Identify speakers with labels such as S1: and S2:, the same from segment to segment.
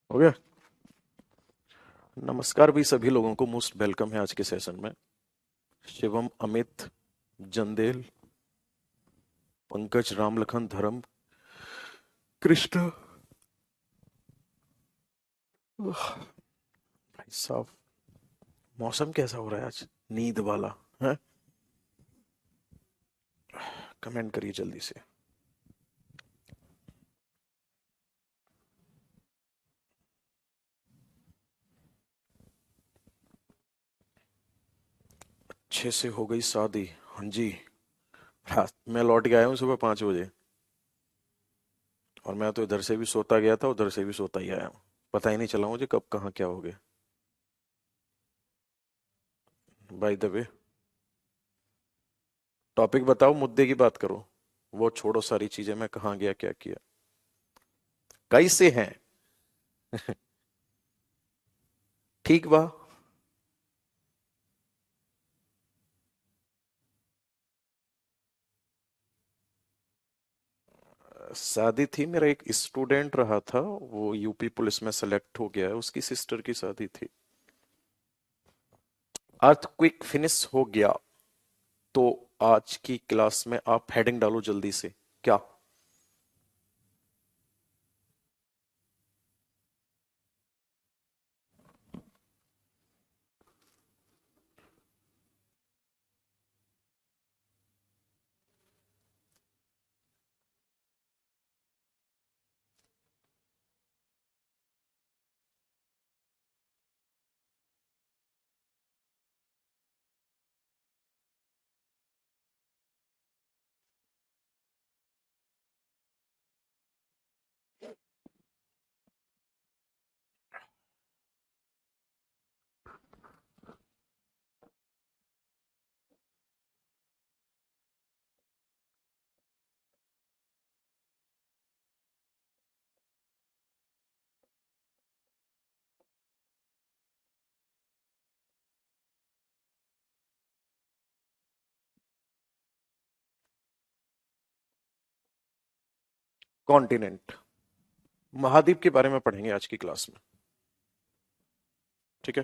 S1: हो गया। नमस्कार भी सभी लोगों को मोस्ट वेलकम है आज के सेशन में। शिवम, अमित, जंदेल, पंकज, रामलखन, धर्म, कृष्ण। भाई साहब, मौसम कैसा हो रहा है आज? नींद वाला है। कमेंट करिए जल्दी से। अच्छे से हो गई शादी? हाँ जी। रात मैं लौट के आया हूँ सुबह 5 बजे। और मैं तो इधर से भी सोता गया था, उधर से भी सोता ही आया हूँ। पता ही नहीं चला मुझे कब कहाँ क्या हो गया। बाय द वे, टॉपिक बताओ, मुद्दे की बात करो। वो छोड़ो सारी चीजें, मैं कहाँ गया क्या किया। कैसे हैं? ठीक बा। शादी थी, मेरा एक स्टूडेंट रहा था, वो यूपी पुलिस में सेलेक्ट हो गया है, उसकी सिस्टर की शादी थी। अर्थक्विक फिनिश हो गया। तो आज की क्लास में आप हेडिंग डालो जल्दी से। क्या? कॉन्टिनेंट, महाद्वीप के बारे में पढ़ेंगे आज की क्लास में। ठीक है।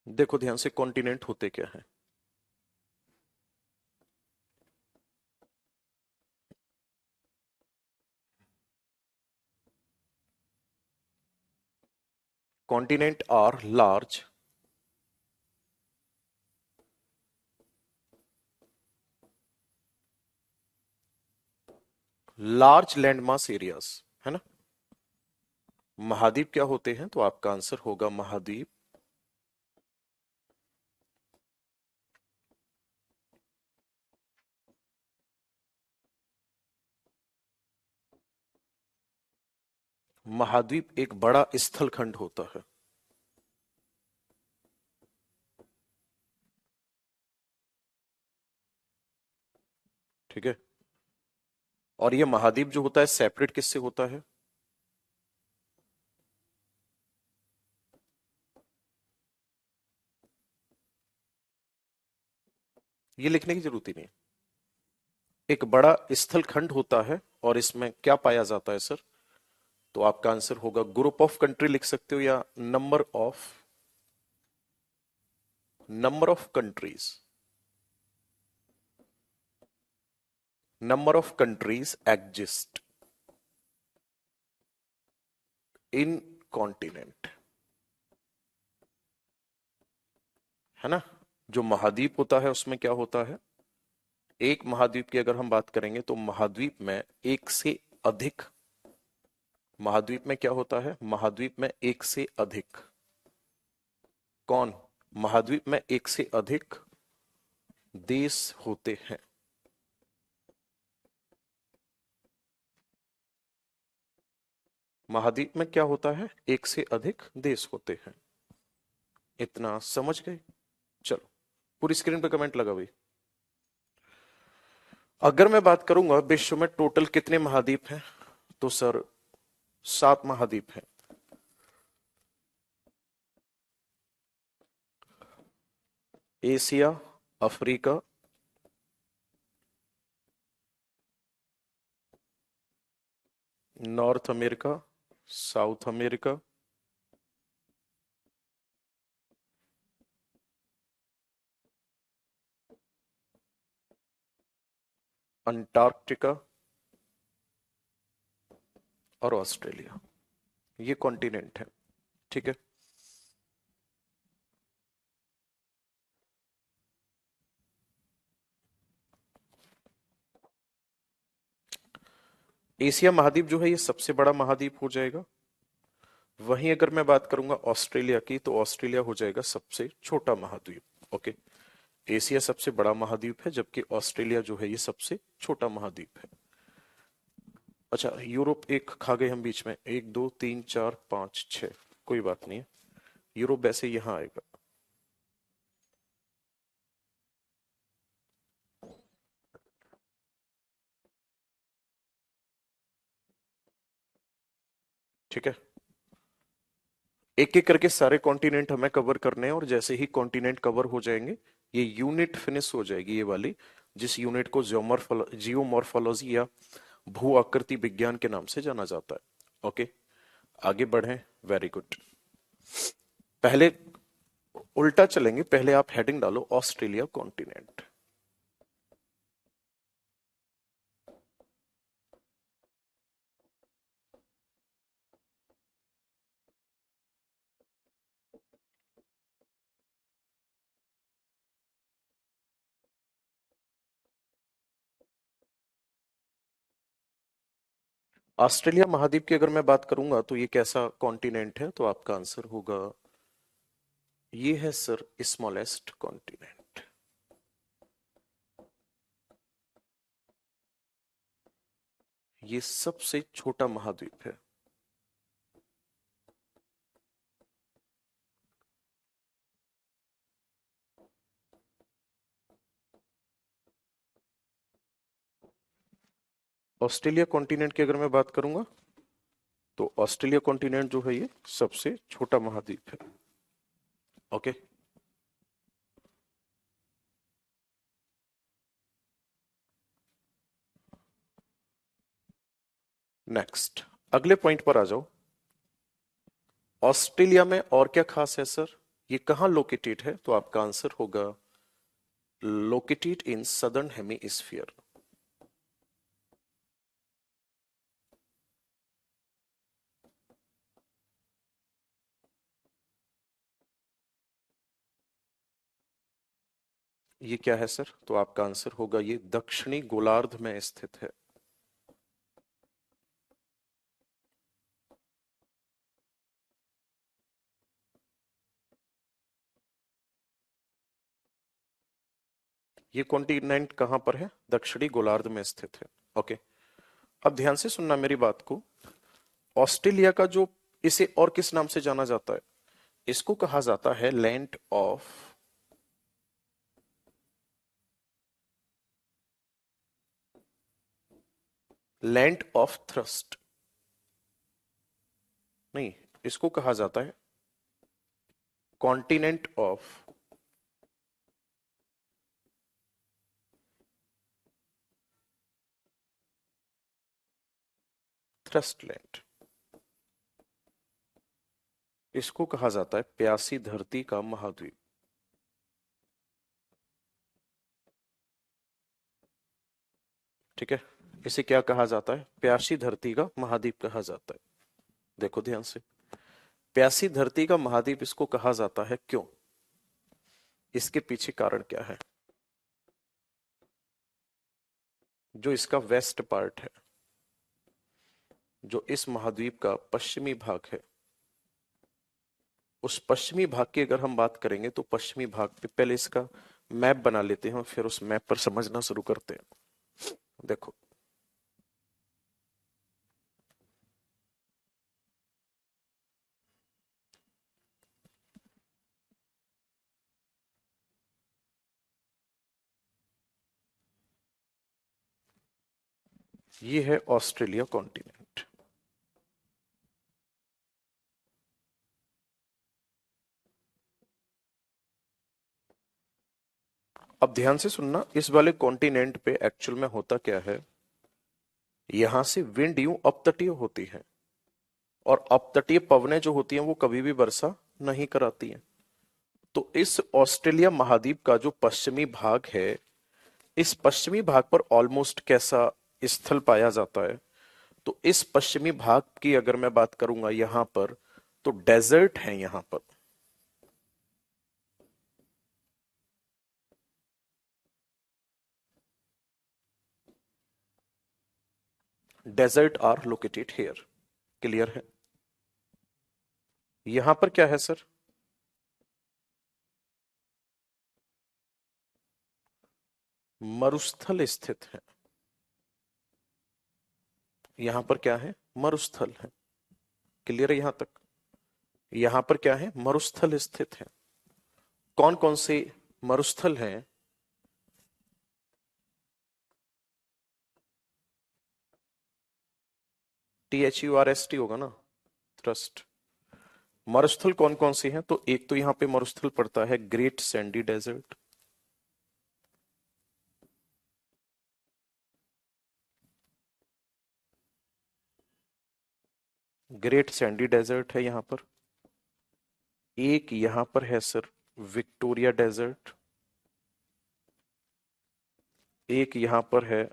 S1: देखो ध्यान से, कॉन्टिनेंट होते क्या है। Continent are large land mass areas, है ना। महाद्वीप क्या होते हैं? तो आपका आंसर होगा महाद्वीप महाद्वीप एक बड़ा स्थल खंड होता है। ठीक है। और ये महाद्वीप जो होता है सेपरेट किससे होता है? ये लिखने की जरूरत ही नहीं है। एक बड़ा स्थल खंड होता है और इसमें क्या पाया जाता है सर? तो आपका आंसर होगा ग्रुप ऑफ कंट्री लिख सकते हो, या number of countries. Number of countries exist in continent, है ना। जो महाद्वीप होता है उसमें क्या होता है? एक महाद्वीप की अगर हम बात करेंगे तो महाद्वीप में एक से अधिक, महाद्वीप में क्या होता है? महाद्वीप में एक से अधिक कौन? महाद्वीप में एक से अधिक देश होते हैं। महाद्वीप में क्या होता है? एक से अधिक देश होते हैं। इतना समझ गए? चलो, पूरी स्क्रीन पे कमेंट लगा भाई। अगर मैं बात करूंगा विश्व में टोटल कितने महाद्वीप हैं, तो सर 7 महाद्वीप हैं। Asia, Africa, north America, south America, Antarctica और ऑस्ट्रेलिया। ये कॉन्टिनेंट है। ठीक है। एशिया महाद्वीप जो है ये सबसे बड़ा महाद्वीप हो जाएगा। वहीं अगर मैं बात करूंगा ऑस्ट्रेलिया की, तो ऑस्ट्रेलिया हो जाएगा सबसे छोटा महाद्वीप। ओके। एशिया सबसे बड़ा महाद्वीप है, जबकि ऑस्ट्रेलिया जो है ये सबसे छोटा महाद्वीप है। अच्छा, यूरोप एक खा गए हम बीच में, 1 2 3 4 5 6, कोई बात नहीं है। यूरोप वैसे यहां आएगा। ठीक है। एक एक करके सारे कॉन्टिनेंट हमें कवर करने हैं, और जैसे ही कॉन्टिनेंट कवर हो जाएंगे, ये यूनिट फिनिश हो जाएगी, ये वाली, जिस यूनिट को जियोमॉर्फोलॉजी या भू आकृति विज्ञान के नाम से जाना जाता है। ओके, आगे बढ़ें। Very good. पहले उल्टा चलेंगे, पहले आप हेडिंग डालो ऑस्ट्रेलिया कॉन्टिनेंट। ऑस्ट्रेलिया महाद्वीप की अगर मैं बात करूंगा तो ये कैसा कॉन्टिनेंट है, तो आपका आंसर होगा ये है सर, स्मॉलेस्ट कॉन्टिनेंट। ये सबसे छोटा महाद्वीप है। ऑस्ट्रेलिया कॉन्टिनेंट की अगर मैं बात करूंगा, तो ऑस्ट्रेलिया कॉन्टिनेंट जो है ये सबसे छोटा महाद्वीप है। ओके। नेक्स्ट, अगले पॉइंट पर आ जाओ। ऑस्ट्रेलिया में और क्या खास है सर, ये कहां लोकेटेड है, तो आपका आंसर होगा लोकेटेड इन सदर्न हेमीस्फीयर। ये क्या है सर, तो आपका आंसर होगा ये दक्षिणी गोलार्ध में स्थित है। ये कॉन्टिनेंट कहां पर है, दक्षिणी गोलार्ध में स्थित है। ओके। अब ध्यान से सुनना मेरी बात को। ऑस्ट्रेलिया का जो, इसे और किस नाम से जाना जाता है, इसको कहा जाता है लैंड ऑफ थ्रस्ट। नहीं, इसको कहा जाता है कॉन्टिनेंट ऑफ थ्रस्टलैंड। इसको कहा जाता है प्यासी धरती का महाद्वीप। ठीक है। इसे क्या कहा जाता है, प्यासी धरती का महाद्वीप कहा जाता है। देखो ध्यान से, प्यासी धरती का महाद्वीप इसको कहा जाता है, क्यों, इसके पीछे कारण क्या है। जो इसका वेस्ट पार्ट है, जो इस महाद्वीप का पश्चिमी भाग है, उस पश्चिमी भाग की अगर हम बात करेंगे, तो पश्चिमी भाग पे पहले इसका मैप बना लेते हैं और फिर उस मैप पर समझना शुरू करते हैं। देखो, ये है ऑस्ट्रेलिया कॉन्टिनेंट। अब ध्यान से सुनना, इस वाले कॉन्टिनेंट पे एक्चुअल में होता क्या है, यहां से विंड यूं अपतटीय होती है, और अपतटीय पवनें जो होती हैं वो कभी भी वर्षा नहीं कराती हैं। तो इस ऑस्ट्रेलिया महाद्वीप का जो पश्चिमी भाग है, इस पश्चिमी भाग पर ऑलमोस्ट कैसा स्थल पाया जाता है, तो इस पश्चिमी भाग की अगर मैं बात करूंगा यहां पर, तो डेजर्ट है यहां पर। Desert are located here. Clear है? यहां पर क्या है सर? मरुस्थल स्थित है। यहां पर क्या है? मरुस्थल है। क्लियर है यहां तक? यहां पर क्या है? मरुस्थल स्थित है। कौन कौन से मरुस्थल हैं? THURST होगा ना, ट्रस्ट। मरुस्थल कौन कौन से हैं? तो एक तो यहां पे मरुस्थल पड़ता है great sandy desert. Great sandy desert है यहां पर। एक यहां पर है सर विक्टोरिया डेजर्ट। एक यहां पर है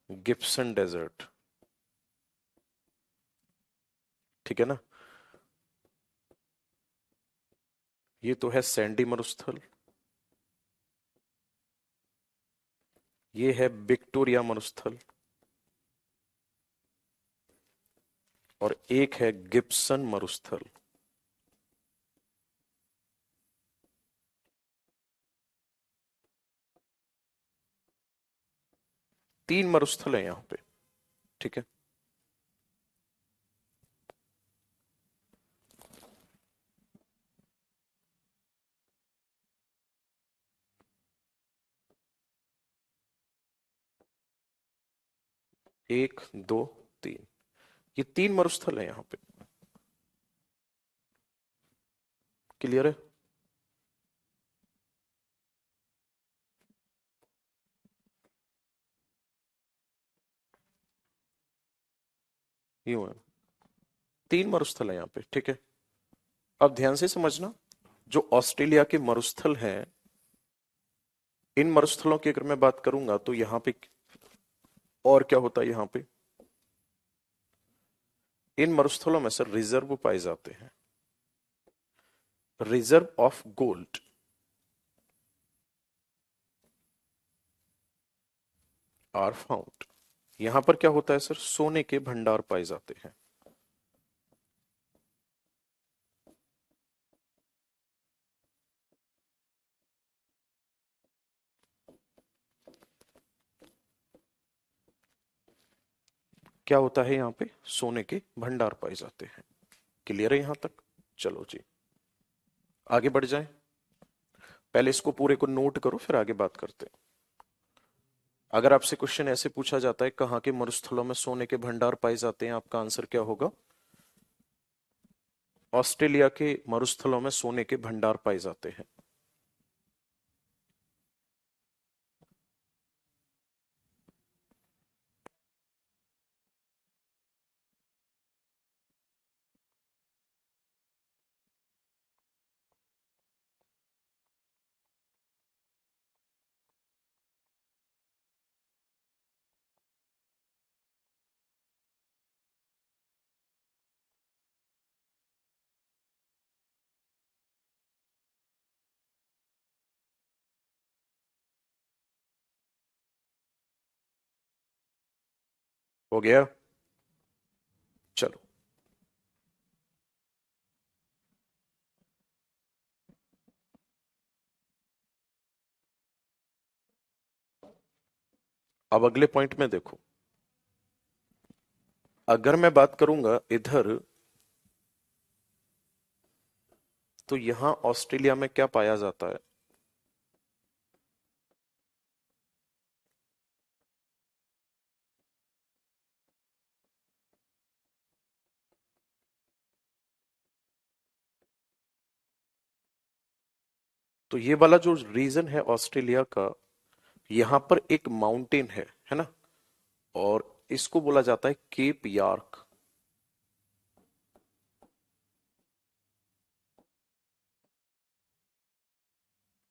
S1: गिब्सन डेजर्ट। ठीक है ना? ये तो है सैंडी मरुस्थल। ये है विक्टोरिया मरुस्थल। और एक है गिब्सन मरुस्थल। तीन मरुस्थल है यहां पे। ठीक है। एक, दो, तीन। ये तीन मरुस्थल है यहां पे। क्लियर है? यूं है। तीन मरुस्थल है यहाँ पे। ठीक है। अब ध्यान से समझना, जो ऑस्ट्रेलिया के मरुस्थल हैं, इन मरुस्थलों की अगर मैं बात करूंगा तो यहाँ पे और क्या होता है, यहाँ पे इन मरुस्थलों में सर रिजर्व पाए जाते हैं। Reserve of gold are found. यहां पर क्या होता है सर? सोने के भंडार पाए जाते हैं। क्या होता है यहाँ पे? सोने के भंडार पाए जाते हैं। क्लियर है यहां तक? चलो जी, आगे बढ़ जाएं। पहले इसको पूरे को नोट करो, फिर आगे बात करते हैं। अगर आपसे क्वेश्चन ऐसे पूछा जाता है कहाँ के मरुस्थलों में सोने के भंडार पाए जाते हैं, आपका आंसर क्या होगा? ऑस्ट्रेलिया के मरुस्थलों में सोने के भंडार पाए जाते हैं। हो गया? चलो, अब अगले पॉइंट में देखो। अगर मैं बात करूंगा इधर, तो यहां ऑस्ट्रेलिया में क्या पाया जाता है? तो ये वाला जो रीजन है ऑस्ट्रेलिया का, यहां पर एक माउंटेन है ना, और इसको बोला जाता है केप यार्क।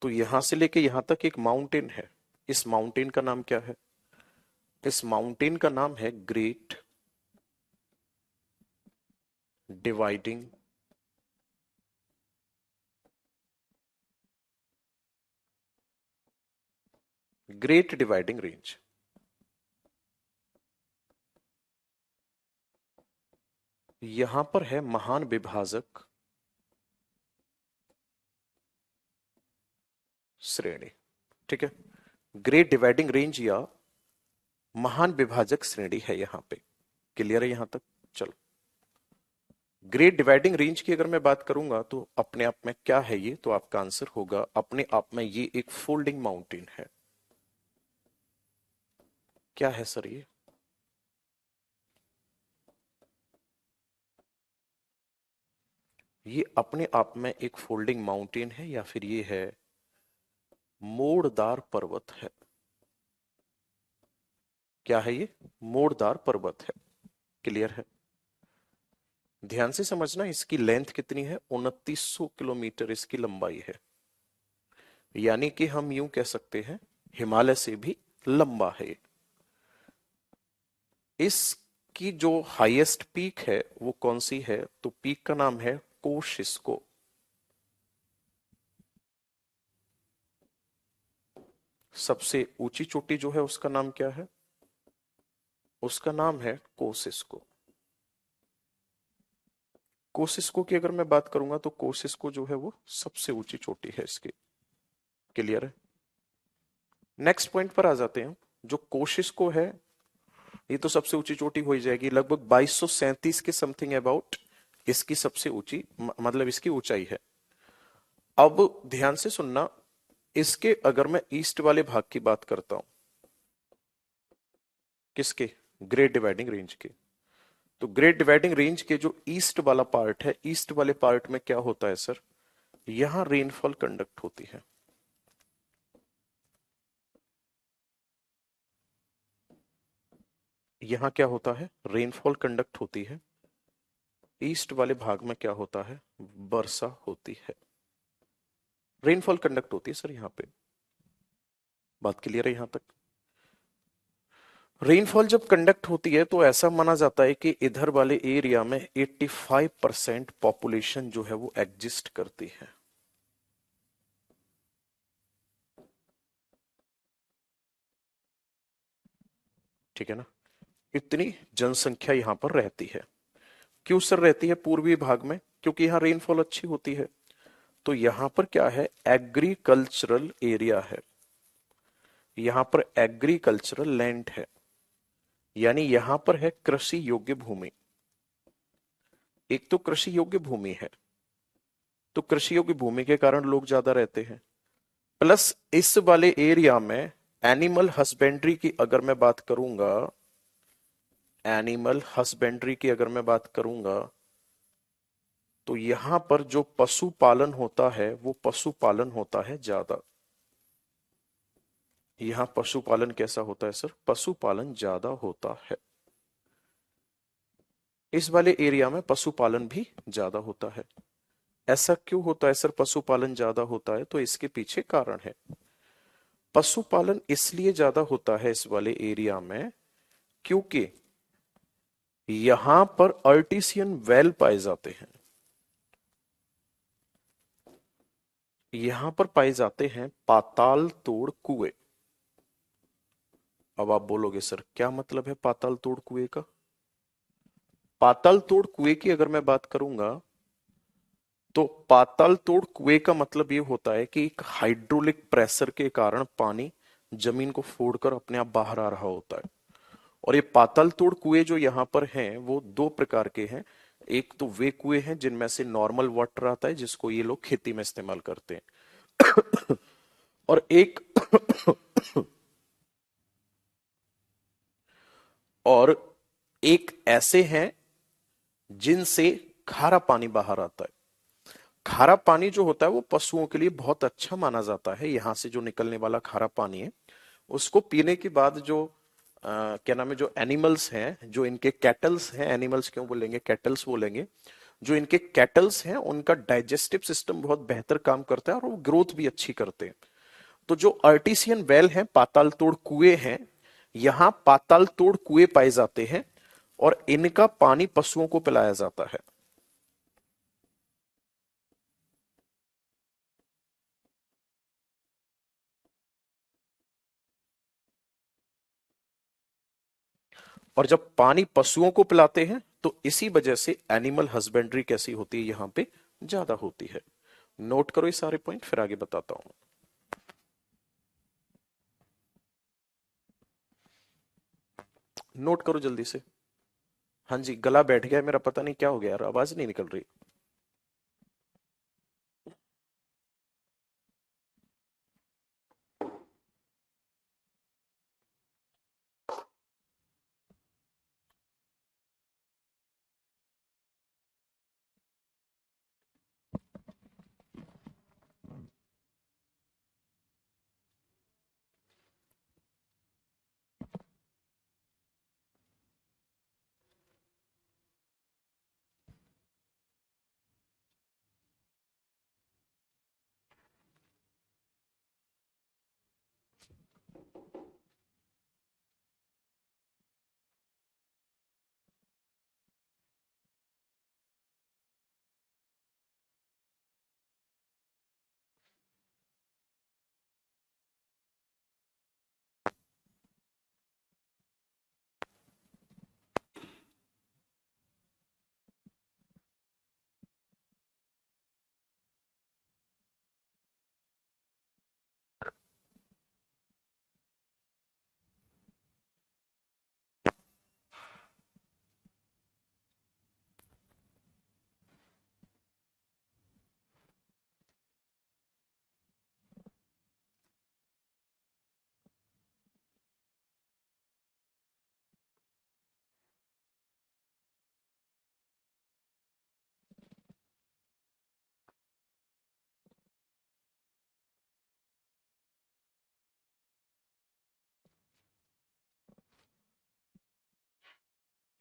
S1: तो यहां से लेके यहां तक एक माउंटेन है। इस माउंटेन का नाम क्या है? इस माउंटेन का नाम है great dividing great dividing range. यहां पर है महान विभाजक श्रेणी। ठीक है, ग्रेट डिवाइडिंग रेंज या महान विभाजक श्रेणी है यहां पे। क्लियर है यहां तक? चलो, ग्रेट डिवाइडिंग रेंज की अगर मैं बात करूंगा तो अपने आप में क्या है ये, तो आपका आंसर होगा अपने आप में ये एक फोल्डिंग माउंटेन है। क्या है सर ये? ये अपने आप में एक फोल्डिंग माउंटेन है, या फिर ये है मोड़दार पर्वत है। क्या है ये? मोड़दार पर्वत है। क्लियर है? ध्यान से समझना, इसकी लेंथ कितनी है? 2900 किलोमीटर इसकी लंबाई है। यानी कि हम यूं कह सकते हैं हिमालय से भी लंबा है। इसकी जो हाईएस्ट पीक है वो कौन सी है? तो पीक का नाम है कोशिस्को। सबसे ऊंची चोटी जो है उसका नाम क्या है? उसका नाम है कोसिस्को। कोसिस्को की अगर मैं बात करूंगा तो कोसिस्को जो है वो सबसे ऊंची चोटी है इसकी। क्लियर है? नेक्स्ट पॉइंट पर आ जाते हैं। जो कोशिस्को है ये तो सबसे ऊंची चोटी हो ही जाएगी, लगभग 2237 के समथिंग अबाउट इसकी सबसे ऊंची मतलब इसकी ऊंचाई है। अब ध्यान से सुनना, इसके अगर मैं ईस्ट वाले भाग की बात करता हूं, किसके? ग्रेट डिवाइडिंग रेंज के। तो ग्रेट डिवाइडिंग रेंज के जो ईस्ट वाला पार्ट है, ईस्ट वाले पार्ट में क्या होता है सर? यहां रेनफॉल कंडक्ट होती है। यहां क्या होता है? रेनफॉल कंडक्ट होती है। ईस्ट वाले भाग में क्या होता है? वर्षा होती है। रेनफॉल कंडक्ट होती है सर यहां पे। बात क्लियर है यहां तक? रेनफॉल जब कंडक्ट होती है तो ऐसा माना जाता है कि इधर वाले एरिया में 85% पॉपुलेशन जो है वो एग्जिस्ट करती है। ठीक है ना? इतनी जनसंख्या यहां पर रहती है। क्यों सर रहती है पूर्वी भाग में? क्योंकि यहाँ रेनफॉल अच्छी होती है। तो यहां पर क्या है? एग्रीकल्चरल एरिया है। यहां पर एग्रीकल्चरल लैंड है, यानी यहां पर है कृषि योग्य भूमि। एक तो कृषि योग्य भूमि है, तो कृषि योग्य भूमि के कारण लोग ज्यादा रहते हैं। प्लस इस वाले एरिया में एनिमल हस्बेंड्री की अगर मैं बात करूंगा, एनिमल हस्बेंड्री की अगर मैं बात करूंगा तो यहां पर जो पशुपालन होता है वो पशुपालन होता है ज्यादा। यहां पशुपालन कैसा होता है सर? पशुपालन ज्यादा होता है। इस वाले एरिया में पशुपालन भी ज्यादा होता है। ऐसा क्यों होता है सर पशुपालन ज्यादा होता है? तो इसके पीछे कारण है। पशुपालन इसलिए ज्यादा होता है इस वाले एरिया में क्योंकि यहां पर आर्टिसियन वेल पाए जाते हैं। यहां पर पाए जाते हैं पाताल तोड़ कुएं। अब आप बोलोगे सर क्या मतलब है पाताल तोड़ कुएं का? पाताल तोड़ कुएं की अगर मैं बात करूंगा तो पाताल तोड़ कुएं का मतलब ये होता है कि एक हाइड्रोलिक प्रेशर के कारण पानी जमीन को फोड़कर अपने आप बाहर आ रहा होता है। और ये पाताल तोड़ कुएं जो यहाँ पर हैं वो दो प्रकार के हैं। एक तो वे कुएं हैं जिनमें से नॉर्मल वाटर आता है जिसको ये लोग खेती में इस्तेमाल करते हैं। और एक और एक ऐसे हैं जिनसे खारा पानी बाहर आता है। खारा पानी जो होता है वो पशुओं के लिए बहुत अच्छा माना जाता है। यहाँ से जो निकलने वाला खारा पानी है उसको पीने के बाद जो क्या नाम है, जो एनिमल्स हैं, जो इनके कैटल्स हैं, एनिमल्स क्यों बोलेंगे, कैटल्स बोलेंगे, जो इनके कैटल्स हैं उनका डाइजेस्टिव सिस्टम बहुत बेहतर काम करता है और वो ग्रोथ भी अच्छी करते हैं। तो जो आर्टिसियन वेल हैं, पाताल तोड़ कुएं हैं, यहाँ पाताल तोड़ कुएं पाए जाते हैं और इनका पानी पशुओं को पिलाया जाता है। और जब पानी पशुओं को पिलाते हैं तो इसी वजह से एनिमल हस्बेंड्री कैसी होती है, यहां पे ज्यादा होती है। नोट करो ये सारे पॉइंट, फिर आगे बताता हूं। नोट करो जल्दी से। हाँ जी, गला बैठ गया है मेरा, पता नहीं क्या हो गया यार, आवाज नहीं निकल रही।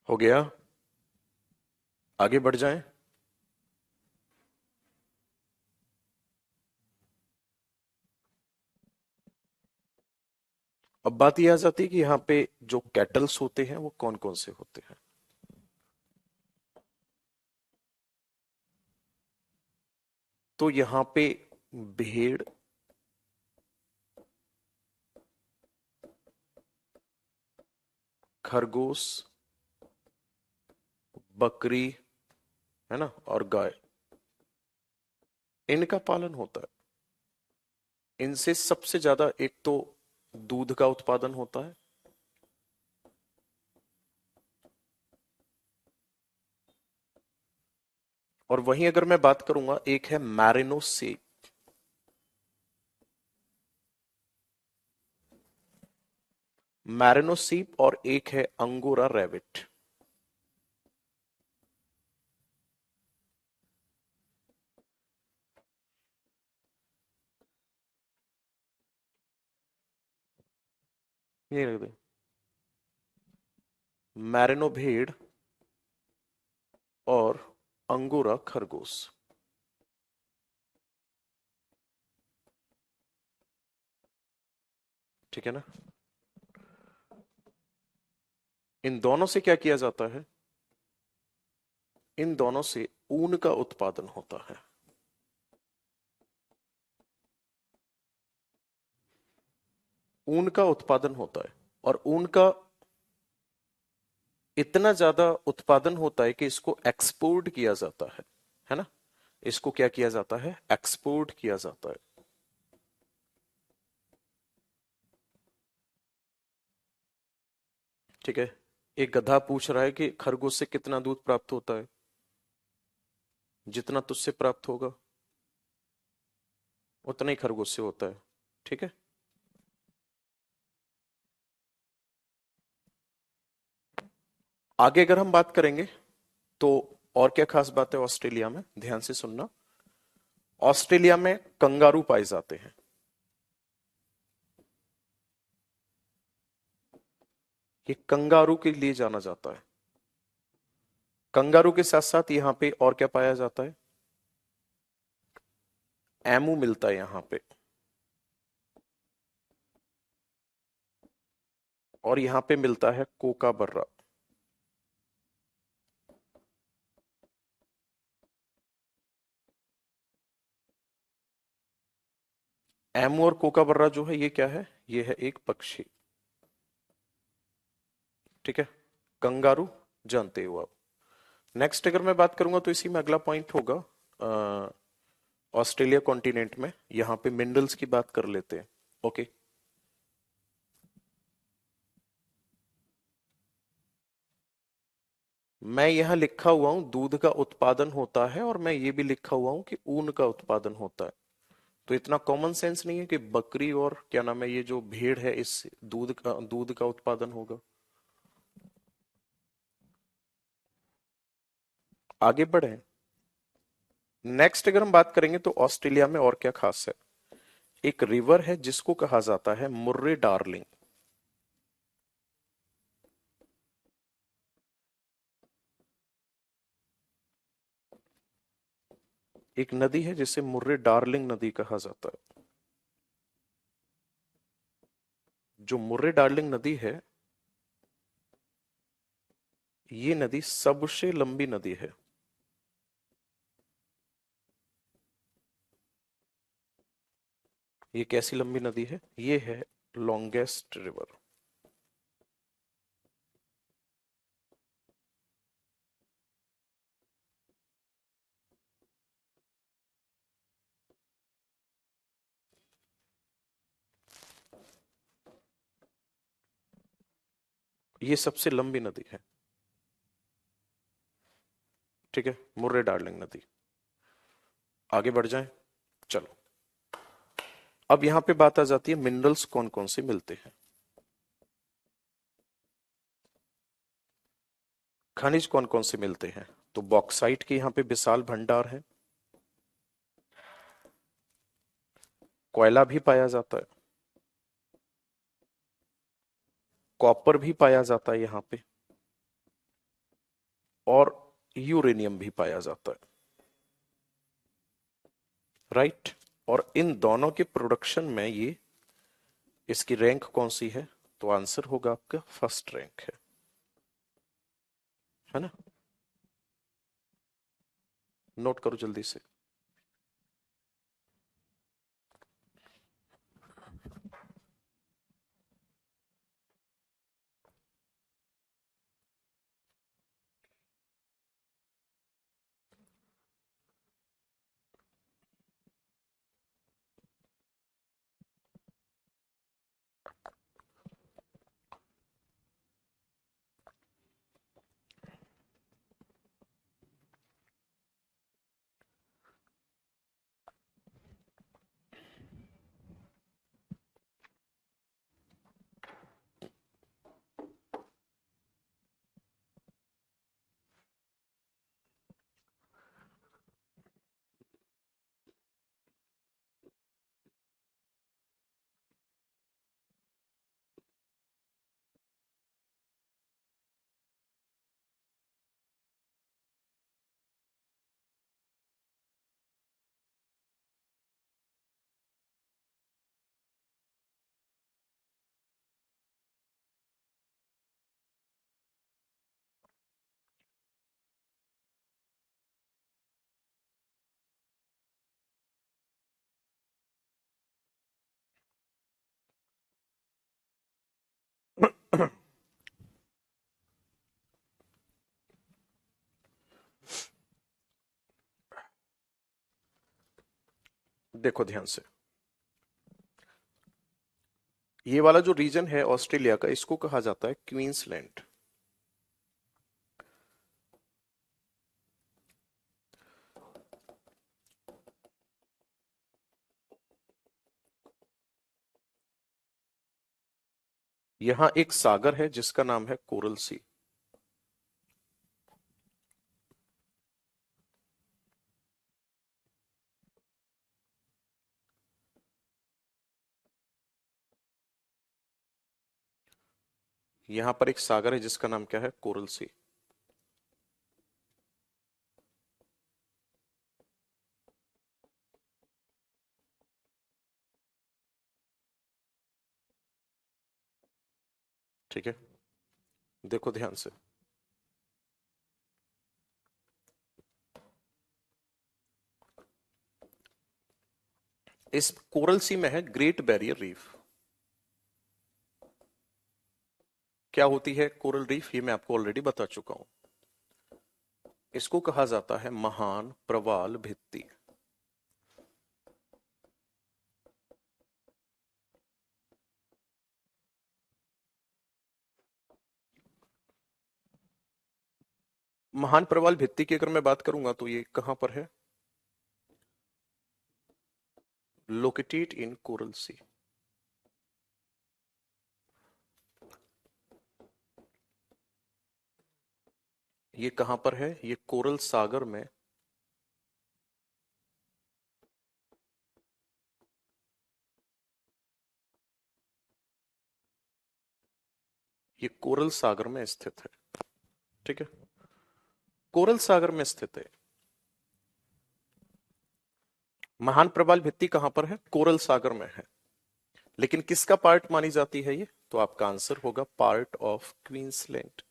S1: हो गया, आगे बढ़ जाएं। अब बात यह आ जाती है कि यहाँ पे जो कैटल्स होते हैं वो कौन कौन से होते हैं। तो यहाँ पे भेड़, खरगोश, बकरी, है ना, और गाय, इनका पालन होता है। इनसे सबसे ज्यादा एक तो दूध का उत्पादन होता है, और वहीं अगर मैं बात करूंगा, एक है मैरिनो सेप, मैरिनो सीप, और एक है अंगोरा रैबिट। ये रख दे, मैरिनो भेड़ और अंगोरा खरगोश। ठीक है ना। इन दोनों से क्या किया जाता है, इन दोनों से ऊन का उत्पादन होता है। ऊन का उत्पादन होता है, और ऊन का इतना ज्यादा उत्पादन होता है कि इसको एक्सपोर्ट किया जाता है ना। इसको क्या किया जाता है, एक्सपोर्ट किया जाता है। ठीक है। एक गधा पूछ रहा है कि खरगोश से कितना दूध प्राप्त होता है, जितना तुझसे प्राप्त होगा उतना ही खरगोश से होता है। ठीक है। आगे अगर हम बात करेंगे तो और क्या खास बात है ऑस्ट्रेलिया में, ध्यान से सुनना। ऑस्ट्रेलिया में कंगारू पाए जाते हैं। ये कंगारू के लिए जाना जाता है। कंगारू के साथ साथ यहां पे और क्या पाया जाता है? एमू मिलता है यहां पे, और यहां पे मिलता है कोकाबर्रा। एमू और कोकाबर्रा जो है ये क्या है? ये है एक पक्षी। ठीक है, कंगारू जानते हो आप। नेक्स्ट अगर मैं बात करूंगा तो इसी में अगला पॉइंट होगा, ऑस्ट्रेलिया कॉन्टिनेंट में यहां पे मिनरल्स की बात कर लेते हैं। ओके, मैं यहां लिखा हुआ हूं दूध का उत्पादन होता है, और मैं ये भी लिखा हुआ हूं कि ऊन का उत्पादन होता है। तो इतना कॉमन सेंस नहीं है कि बकरी और क्या नाम है ये जो भेड़ है इस दूध का उत्पादन होगा। आगे बढ़े। नेक्स्ट अगर हम बात करेंगे तो ऑस्ट्रेलिया में और क्या खास है? एक रिवर है जिसको कहा जाता है मुर्रे डार्लिंग। एक नदी है जिसे मुर्रे डार्लिंग नदी कहा जाता है। जो मुर्रे डार्लिंग नदी है, ये नदी सबसे लंबी नदी है। ये कैसी लंबी नदी है? ये है लॉन्गेस्ट रिवर। ये सबसे लंबी नदी है। ठीक है, मुर्रे डार्लिंग नदी। आगे बढ़ जाएं, चलो। अब यहां पे बात आ जाती है मिनरल्स कौन कौन से मिलते हैं। खनिज कौन कौन से मिलते हैं? तो बॉक्साइट के यहाँ पे विशाल भंडार है। कोयला भी पाया जाता है। कॉपर भी पाया जाता है यहाँ पे। और यूरेनियम भी पाया जाता है। राइट। और इन दोनों के प्रोडक्शन में ये, इसकी रैंक कौन सी है? तो आंसर होगा आपका फर्स्ट रैंक है ना? नोट करो जल्दी से। देखो ध्यान से, ये वाला जो रीजन है ऑस्ट्रेलिया का, इसको कहा जाता है क्वींसलैंड। यहां एक सागर है जिसका नाम है कोरल सी। यहां पर एक सागर है जिसका नाम क्या है? कोरल सी। ठीक है, देखो ध्यान से। इस कोरल सी में है ग्रेट बैरियर रीफ। क्या होती है कोरल रीफ, ये मैं आपको ऑलरेडी बता चुका हूं। इसको कहा जाता है महान प्रवाल भित्ति। महान प्रवाल भित्ति की अगर मैं बात करूंगा तो ये कहां पर है? लोकेटेड इन कोरल सी। ये कहां पर है? ये कोरल सागर में। ये कोरल सागर में स्थित है। ठीक है, कोरल सागर में स्थित है। महान प्रवाल भित्ति कहां पर है? कोरल सागर में है। लेकिन किसका पार्ट मानी जाती है ये? तो आपका आंसर होगा पार्ट ऑफ क्वींसलैंड।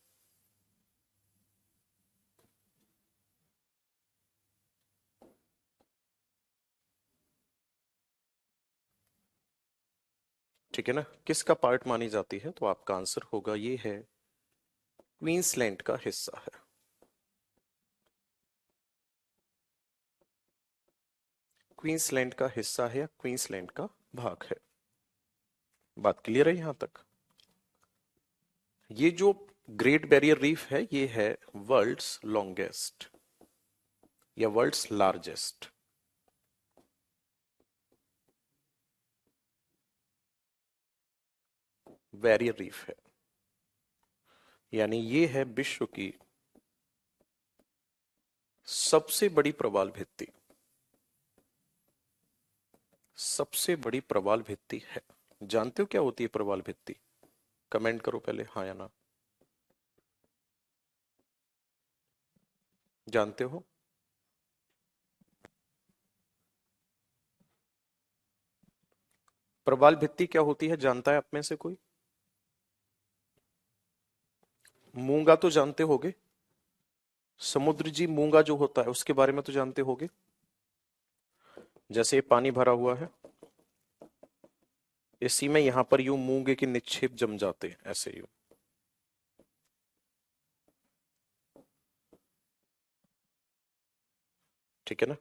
S1: ठीक है ना, किसका पार्ट मानी जाती है? तो आपका आंसर होगा ये है क्वींसलैंड का हिस्सा है। क्वींसलैंड का हिस्सा है या क्वींसलैंड का भाग है। बात क्लियर है यहां तक? ये जो ग्रेट बैरियर रीफ है ये है वर्ल्ड्स लॉन्गेस्ट या वर्ल्ड्स लार्जेस्ट बैरियर रीफ है। यानी ये है विश्व की सबसे बड़ी प्रवाल भित्ति। सबसे बड़ी प्रवाल भित्ति है। जानते हो क्या होती है प्रवाल भित्ति? कमेंट करो पहले, हाँ या ना। जानते हो? प्रवाल भित्ति क्या होती है, जानता है आप में से कोई? मूंगा तो जानते होगे। समुद्र जी मूंगा जो होता है उसके बारे में तो जानते होगे। जैसे ये पानी भरा हुआ है, इसी में यहां पर यूं मूंगे के निक्षेप जम जाते हैं, ऐसे यूं। ठीक है ना,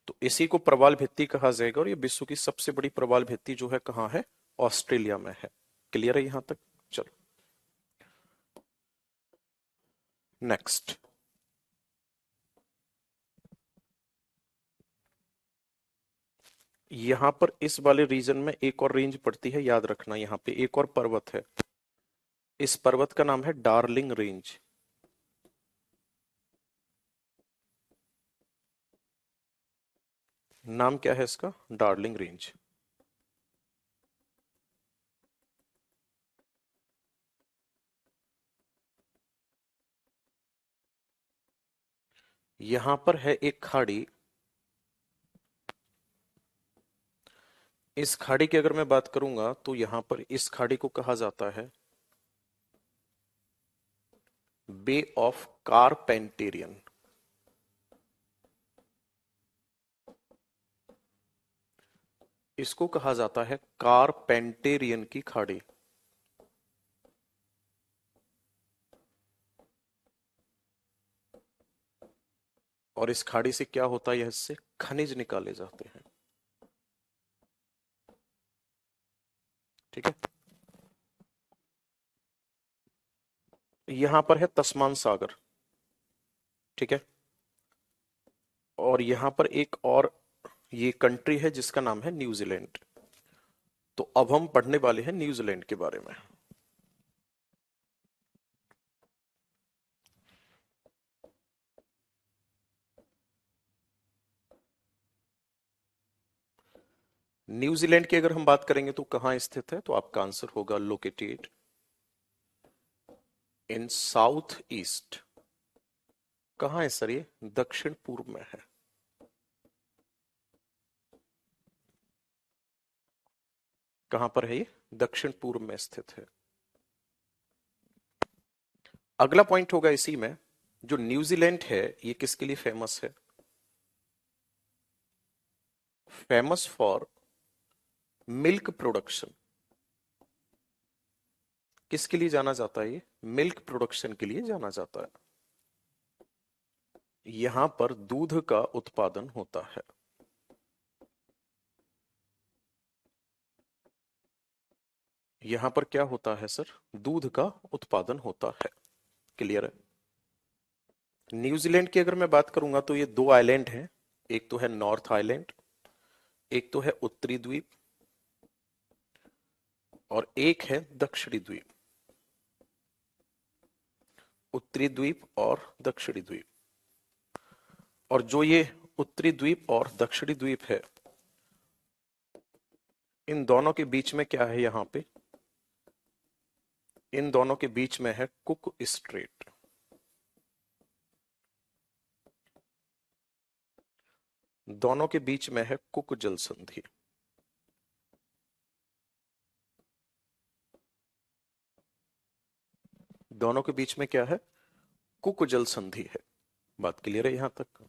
S1: तो इसी को प्रवाल भित्ति कहा जाएगा। और ये विश्व की सबसे बड़ी प्रवाल भित्ति जो है कहाँ है? ऑस्ट्रेलिया में है। क्लियर है यहां तक? चलो नेक्स्ट। यहां पर इस वाले रीजन में एक और रेंज पड़ती है, याद रखना। यहाँ पे एक और पर्वत है। इस पर्वत का नाम है डार्लिंग रेंज। नाम क्या है इसका? Darling range. यहां पर है एक खाड़ी। इस खाड़ी की अगर मैं बात करूंगा तो यहां पर इस खाड़ी को कहा जाता है बे ऑफ कारपेंटेरियन। इसको कहा जाता है कारपेंटेरियन की खाड़ी। और इस खाड़ी से क्या होता है? इससे खनिज निकाले जाते हैं। ठीक है, यहां पर है तस्मान सागर। ठीक है, और यहां पर एक और ये कंट्री है जिसका नाम है न्यूजीलैंड। तो अब हम पढ़ने वाले हैं न्यूजीलैंड के बारे में। न्यूजीलैंड की अगर हम बात करेंगे तो कहां स्थित है? तो आपका आंसर होगा लोकेटेड इन साउथ ईस्ट। कहाँ है सर ये? दक्षिण पूर्व में है। कहां पर है ये? दक्षिण पूर्व में स्थित है। अगला पॉइंट होगा इसी में, जो न्यूजीलैंड है ये किसके लिए फेमस है? Famous for milk production. किसके लिए जाना जाता है ये? मिल्क प्रोडक्शन के लिए जाना जाता है। यहां पर दूध का उत्पादन होता है। यहां पर क्या होता है सर? दूध का उत्पादन होता है। क्लियर है? न्यूजीलैंड की अगर मैं बात करूंगा तो ये दो आइलैंड हैं। एक तो है नॉर्थ आइलैंड, एक तो है उत्तरी द्वीप, और एक है दक्षिणी द्वीप। उत्तरी द्वीप और दक्षिणी द्वीप। और जो ये उत्तरी द्वीप और दक्षिणी द्वीप है, इन दोनों के बीच में क्या है? यहां पे इन दोनों के बीच में है कुक स्ट्रेट। दोनों के बीच में है कुक जल संधि। दोनों के बीच में क्या है? कुक जल संधि है। बात क्लियर है यहां तक?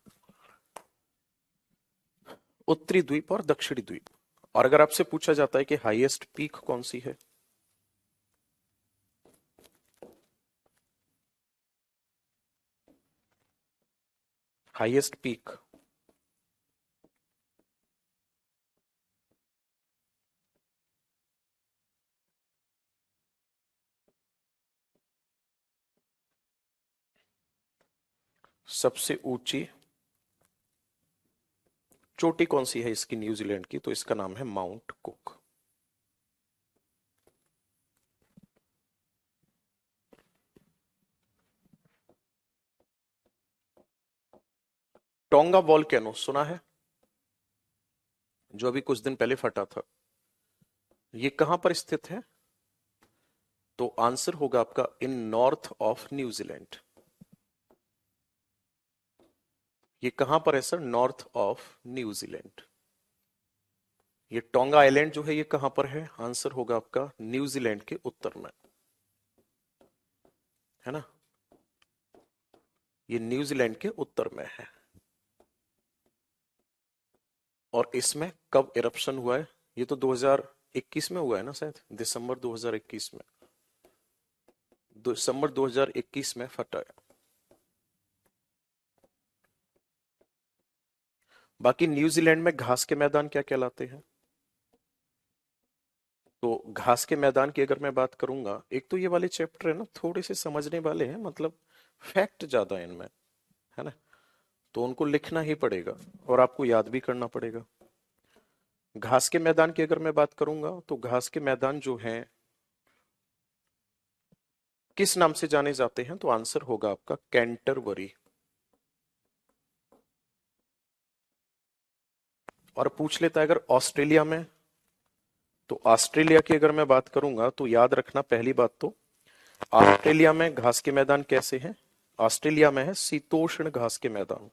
S1: उत्तरी द्वीप और दक्षिणी द्वीप। और अगर आपसे पूछा जाता है कि हाईएस्ट पीक कौन सी है, हाईएस्ट पीक, सबसे ऊंची चोटी कौन सी है इसकी न्यूजीलैंड की? तो इसका नाम है माउंट कुक। टोंगा वॉल्केनो सुना है? जो अभी कुछ दिन पहले फटा था, ये कहां पर स्थित है? तो आंसर होगा आपका इन नॉर्थ ऑफ न्यूजीलैंड। ये कहां पर है सर? North of New Zealand. ये टोंगा आइलैंड जो है ये कहां पर है? आंसर होगा आपका न्यूजीलैंड के उत्तर में, है ना? ये न्यूजीलैंड के उत्तर में है। और इसमें कब इरप्शन हुआ है? ये तो 2021 में हुआ है ना शायद, दिसंबर 2021 में। दिसंबर 2021 में फटा है। बाकी न्यूजीलैंड में घास के मैदान क्या कहलाते हैं? तो घास के मैदान की अगर मैं बात करूंगा, एक तो ये वाले चैप्टर है ना थोड़े से समझने वाले हैं, मतलब फैक्ट ज्यादा है इनमें, है ना? तो उनको लिखना ही पड़ेगा और आपको याद भी करना पड़ेगा। घास के मैदान की अगर मैं बात करूंगा तो घास के मैदान जो हैं किस नाम से जाने जाते हैं? तो आंसर होगा आपका कैंटरबरी। और पूछ लेता है अगर ऑस्ट्रेलिया में, तो ऑस्ट्रेलिया की अगर मैं बात करूंगा तो याद रखना पहली बात तो, ऑस्ट्रेलिया में घास के मैदान कैसे हैं? ऑस्ट्रेलिया में है शीतोष्ण घास के मैदान।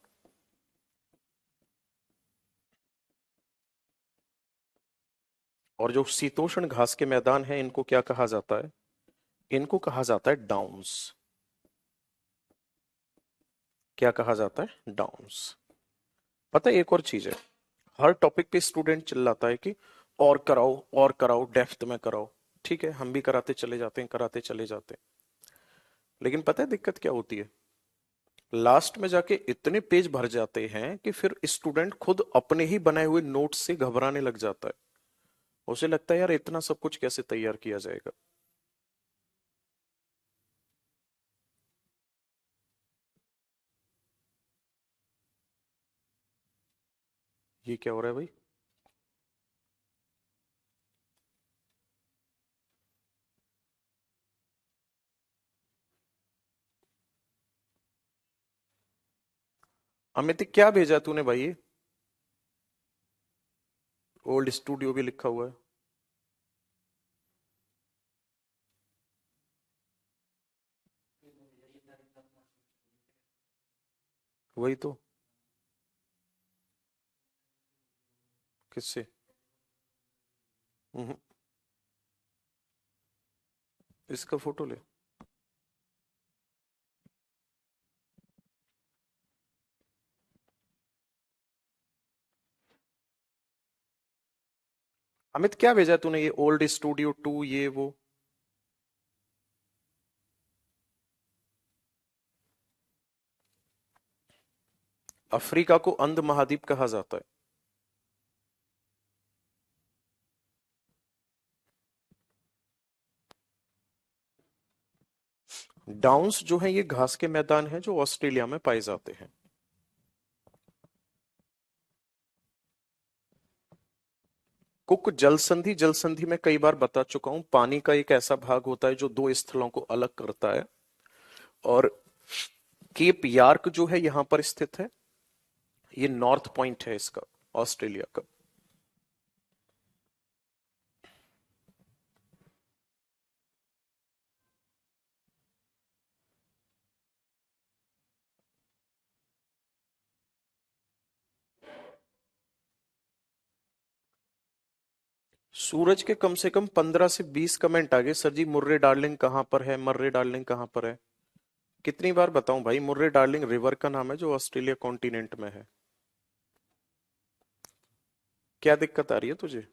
S1: और जो शीतोष्ण घास के मैदान है इनको क्या कहा जाता है? इनको कहा जाता है डाउन्स। क्या कहा जाता है? डाउन्स। पता है एक और चीज है, हर टॉपिक पे स्टूडेंट चिल्लाता है कि और कराओ, डेप्थ में कराओ। ठीक है, हम भी कराते चले जाते हैं, कराते चले जाते हैं, लेकिन पता है दिक्कत क्या होती है? लास्ट में जाके इतने पेज भर जाते हैं कि फिर स्टूडेंट खुद अपने ही बनाए हुए नोट्स से घबराने लग जाता है। उसे लगता है यार इतना सब कुछ कैसे तैयार किया जाएगा। ये क्या हो रहा है भाई? अमित क्या भेजा तूने भाई ये? ओल्ड स्टूडियो भी लिखा हुआ है। वही तो। किससे? हम्म, इसका फोटो ले। अमित क्या भेजा तूने, ये ओल्ड स्टूडियो 2 ये वो? अफ्रीका को अंध महाद्वीप कहा जाता है। डाउन्स जो है ये घास के मैदान है जो ऑस्ट्रेलिया में पाए जाते हैं। कुक जलसंधि, जलसंधि में कई बार बता चुका हूं, पानी का एक ऐसा भाग होता है जो दो स्थलों को अलग करता है। और केप यार्क जो है यहां पर स्थित है, ये नॉर्थ पॉइंट है इसका, ऑस्ट्रेलिया का। सूरज के कम से कम 15 से 20 कमेंट आ गए सर जी। मुर्रे डार्लिंग कहां पर है, मर्रे डार्लिंग कहां पर है? कितनी बार बताऊं भाई, मुर्रे डार्लिंग रिवर का नाम है जो ऑस्ट्रेलिया कॉन्टिनेंट में है। क्या दिक्कत आ रही है तुझे?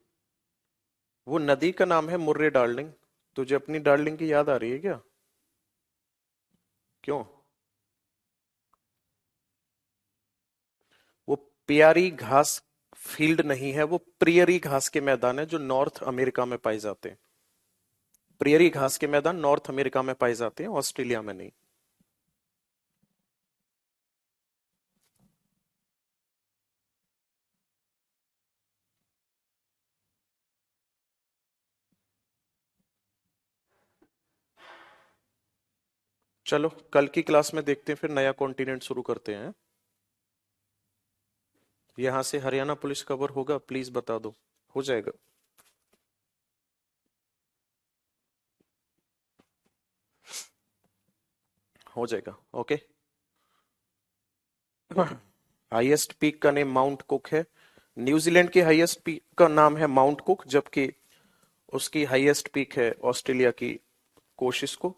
S1: वो नदी का नाम है मुर्रे डार्लिंग। तुझे अपनी डार्लिंग की याद आ रही है क्या? क्यों? वो प्यारी घास फील्ड नहीं है, वो प्रियरी घास के मैदान है जो नॉर्थ अमेरिका में पाए जाते हैं। प्रियरी घास के मैदान नॉर्थ अमेरिका में पाए जाते हैं, ऑस्ट्रेलिया में नहीं। चलो कल की क्लास में देखते हैं, फिर नया कॉन्टिनेंट शुरू करते हैं। यहां से हरियाणा पुलिस कवर होगा, प्लीज बता दो। हो जाएगा। हो जाएगा, ओके। हाईएस्ट पीक का नेम माउंट कुक है। न्यूजीलैंड की हाईएस्ट पीक का नाम है माउंट कुक, जबकि उसकी हाईएस्ट पीक है ऑस्ट्रेलिया की कोशिश को।